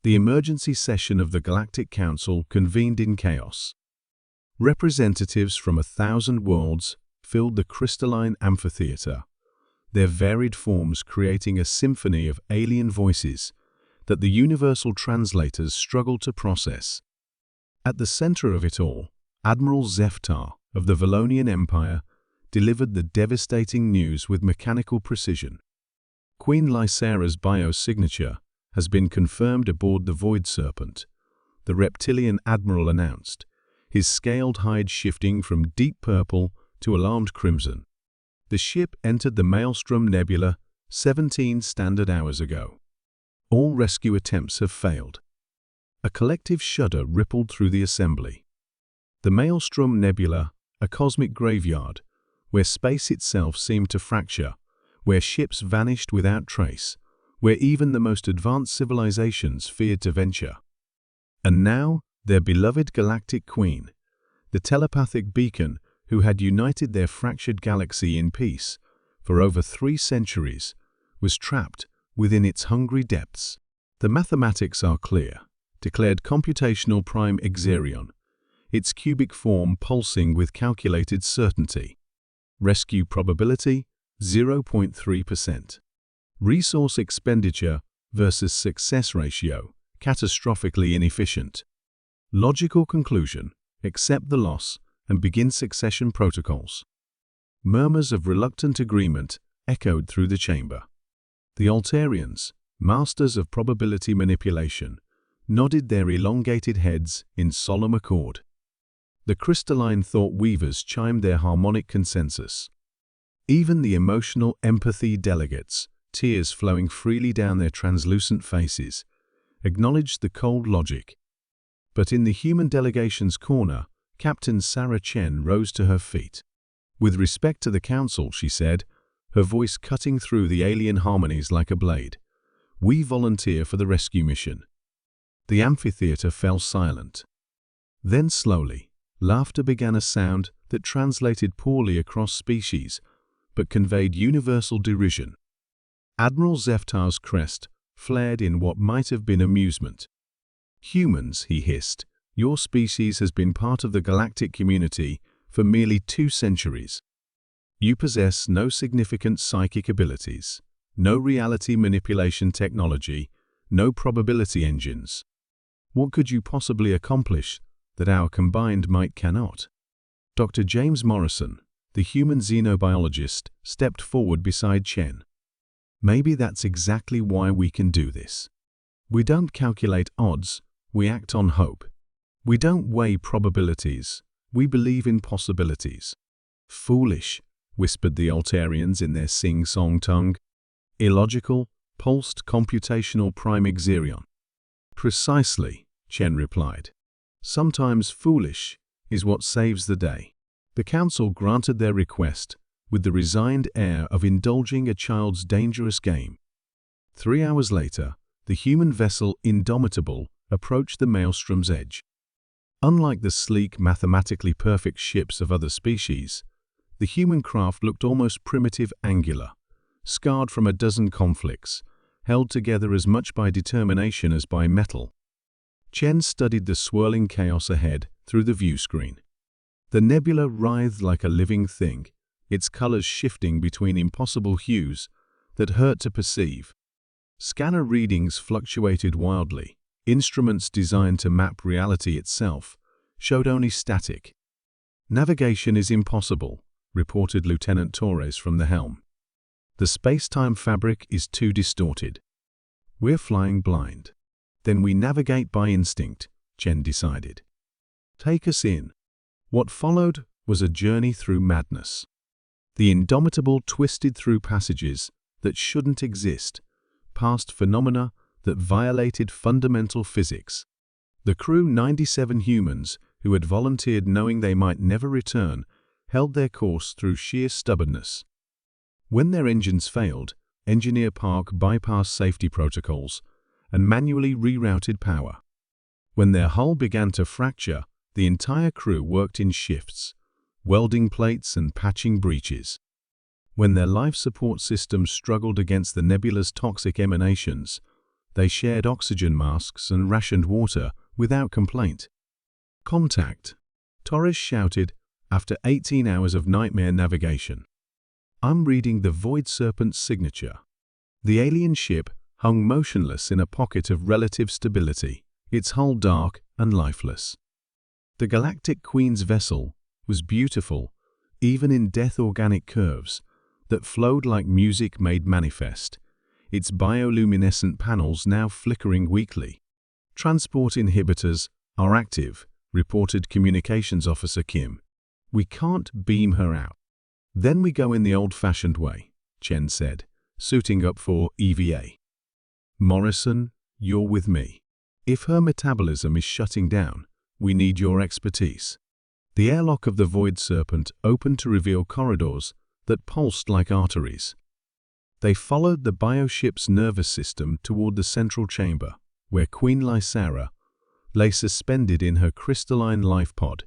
The emergency session of the Galactic Council convened in chaos. Representatives from 1,000 worlds filled the crystalline amphitheater, their varied forms creating a symphony of alien voices that the universal translators struggled to process. At the center of it all, Admiral Zeftar of the Valonian Empire delivered the devastating news with mechanical precision. Queen Lysera's biosignature has been confirmed aboard the Void Serpent, the reptilian admiral announced, his scaled hide shifting from deep purple to alarmed crimson. The ship entered the Maelstrom Nebula 17 standard hours ago. All rescue attempts have failed. A collective shudder rippled through the assembly. The Maelstrom Nebula, a cosmic graveyard, where space itself seemed to fracture, where ships vanished without trace, where even the most advanced civilizations feared to venture. And now, their beloved galactic queen, the telepathic beacon who had united their fractured galaxy in peace for over 3 centuries, was trapped within its hungry depths. The mathematics are clear, declared computational prime Exerion, its cubic form pulsing with calculated certainty. Rescue probability, 0.3%. Resource expenditure versus success ratio, catastrophically inefficient. Logical conclusion, accept the loss and begin succession protocols. Murmurs of reluctant agreement echoed through the chamber. The Altarians, masters of probability manipulation, nodded their elongated heads in solemn accord. The crystalline thought weavers chimed their harmonic consensus. Even the emotional empathy delegates, tears flowing freely down their translucent faces, acknowledged the cold logic. But in the human delegation's corner, Captain Sarah Chen rose to her feet. With respect to the Council, she said, her voice cutting through the alien harmonies like a blade, we volunteer for the rescue mission. The amphitheater fell silent. Then slowly, laughter began, a sound that translated poorly across species, but conveyed universal derision. Admiral Zeftar's crest flared in what might have been amusement. Humans, he hissed, your species has been part of the galactic community for merely 2 centuries. You possess no significant psychic abilities, no reality manipulation technology, no probability engines. What could you possibly accomplish that our combined might cannot? Dr. James Morrison, the human xenobiologist, stepped forward beside Chen. Maybe that's exactly why we can do this. We don't calculate odds, we act on hope. We don't weigh probabilities, we believe in possibilities. Foolish, whispered the Altarians in their sing-song tongue. Illogical, pulsed computational prime Exerion. Precisely, Chen replied. Sometimes foolish is what saves the day. The Council granted their request with the resigned air of indulging a child's dangerous game. 3 hours later, the human vessel Indomitable approached the Maelstrom's edge. Unlike the sleek, mathematically perfect ships of other species, the human craft looked almost primitive, angular, scarred from a dozen conflicts, held together as much by determination as by metal. Chen studied the swirling chaos ahead through the view screen. The nebula writhed like a living thing, its colors shifting between impossible hues that hurt to perceive. Scanner readings fluctuated wildly. Instruments designed to map reality itself showed only static. Navigation is impossible, reported Lieutenant Torres from the helm. The space-time fabric is too distorted. We're flying blind. Then we navigate by instinct, Chen decided. Take us in. What followed was a journey through madness. The Indomitable twisted through passages that shouldn't exist, past phenomena that violated fundamental physics. The crew, 97 humans who had volunteered knowing they might never return, held their course through sheer stubbornness. When their engines failed, Engineer Park bypassed safety protocols and manually rerouted power. When their hull began to fracture, the entire crew worked in shifts, welding plates and patching breaches. When their life support systems struggled against the nebula's toxic emanations, They shared oxygen masks and rationed water without complaint. "Contact," Torres shouted after 18 hours of nightmare navigation. "I'm reading the Void Serpent's signature." The alien ship hung motionless in a pocket of relative stability, its hull dark and lifeless. The Galactic Queen's vessel was beautiful, even in death organic curves that flowed like music made manifest, its bioluminescent panels now flickering weakly. "Transport inhibitors are active," reported Communications Officer Kim. "We can't beam her out." "Then we go in the old-fashioned way," Chen said, suiting up for EVA. "Morrison, you're with me. If her metabolism is shutting down, we need your expertise." The airlock of the Void Serpent opened to reveal corridors that pulsed like arteries. They followed the bioship's nervous system toward the central chamber, where Queen Lysara lay suspended in her crystalline life pod,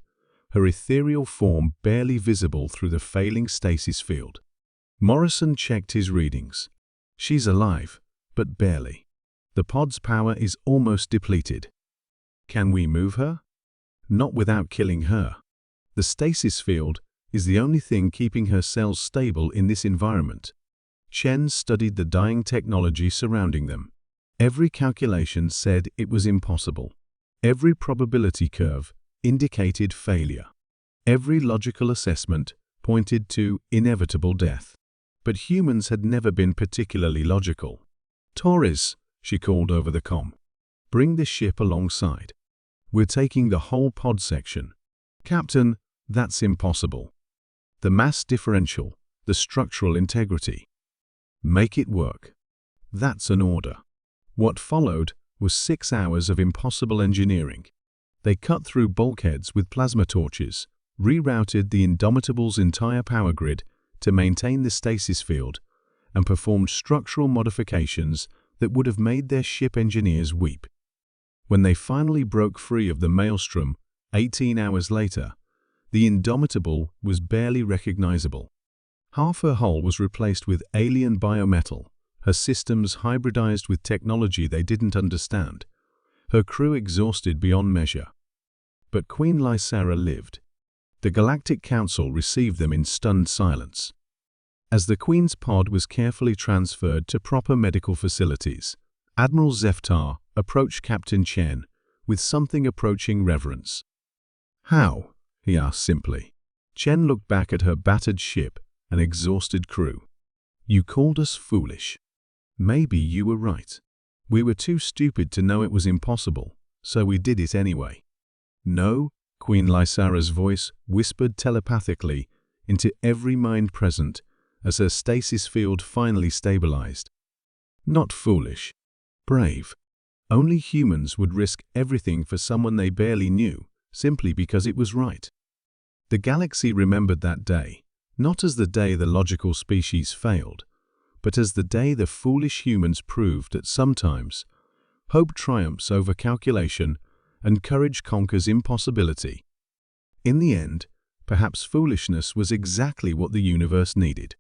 her ethereal form barely visible through the failing stasis field. Morrison checked his readings. "She's alive, but barely. The pod's power is almost depleted." "Can we move her?" "Not without killing her. The stasis field is the only thing keeping her cells stable in this environment." Chen studied the dying technology surrounding them. Every calculation said it was impossible. Every probability curve indicated failure. Every logical assessment pointed to inevitable death. But humans had never been particularly logical. "Torres," she called over the comm, "bring the ship alongside. We're taking the whole pod section." "Captain, that's impossible. The mass differential, the structural integrity." "Make it work." "That's an order." What followed was 6 hours of impossible engineering. They cut through bulkheads with plasma torches, rerouted the Indomitable's entire power grid to maintain the stasis field, and performed structural modifications that would have made their ship engineers weep. When they finally broke free of the Maelstrom 18 hours later, the Indomitable was barely recognizable. Half her hull was replaced with alien biometal, her systems hybridized with technology they didn't understand, her crew exhausted beyond measure. But Queen Lysara lived. The Galactic Council received them in stunned silence. As the Queen's pod was carefully transferred to proper medical facilities, Admiral Zeftar approached Captain Chen with something approaching reverence. "How?" he asked simply. Chen looked back at her battered ship and exhausted crew. "You called us foolish. Maybe you were right. We were too stupid to know it was impossible, so we did it anyway." "No," Queen Lysara's voice whispered telepathically into every mind present as her stasis field finally stabilized. "Not foolish. Brave. Only humans would risk everything for someone they barely knew, simply because it was right." The galaxy remembered that day, not as the day the logical species failed, but as the day the foolish humans proved that sometimes hope triumphs over calculation and courage conquers impossibility. In the end, perhaps foolishness was exactly what the universe needed.